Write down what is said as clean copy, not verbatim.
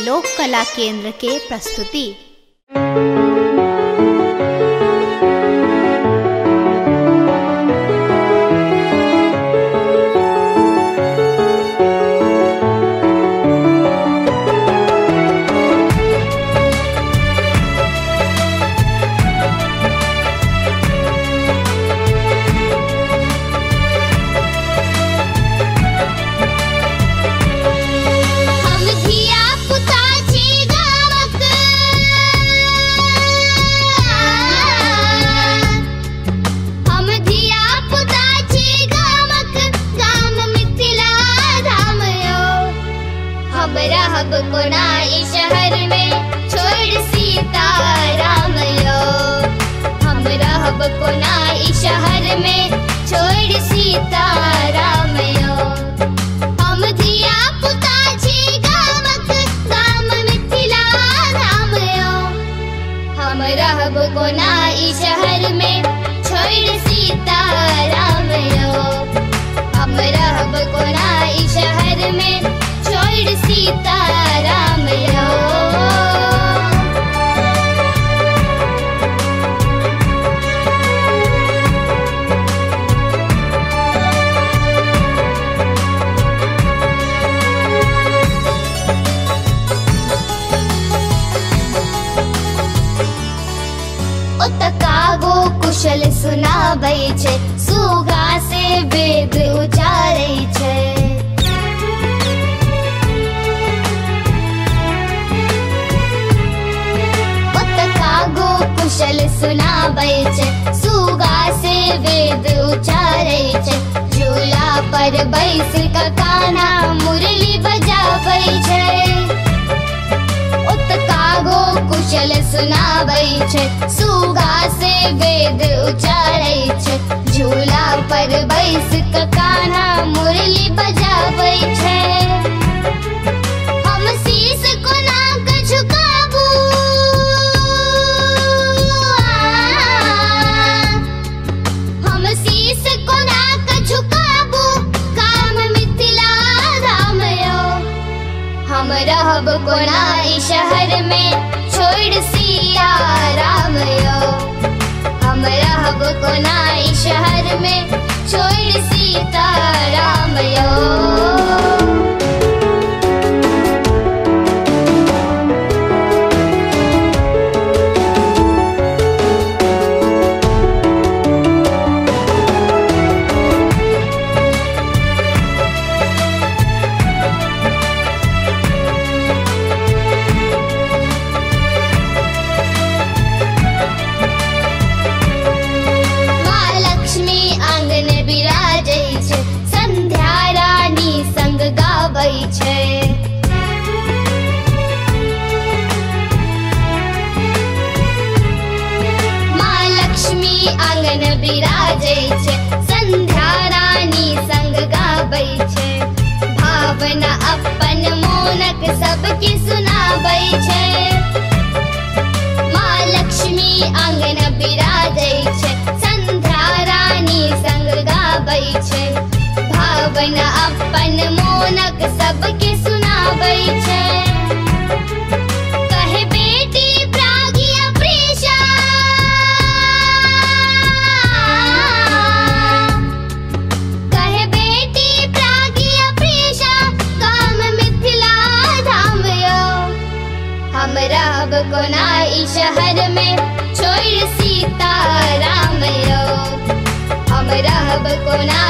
लोक कला केंद्र के प्रस्तुति। कुशल सुनाबै छै, सुगा से वेद उचारै छै। ओतकागो कुशल सुनाबै छै, सुगा से वेद उचारै छै। झूला पर बैस क कान्हा मुरली बजाबै छै। ओतकागो कुशल सुनाबै छै, सुगा से वेद उचारै छै। झूला पर बैस क कान्हा मुरली बजाबै छै। हम शीश कोना क झुकाबू, हम शीश कोना क झुकाबू, काम मिथिला धाम यौ। हम रहब कोना ई शहर में, छोड़ सिया राम यौ। हम रहब कोना ई शहर में, छोड़ सीता राम यौ। आंगन बिराजै छै, संध्या रानी संग गाबै छै। भावना अपन मोनक सबके सुनाबै छै। माँ लक्ष्मी आंगन बिराजै छै, संध्या रानी संग गाबै छै। भावना अपन मोनक सबके सुनाबै छै। कोना ई शहर में, छोड़ सीता राम यौ। हम रहब कोना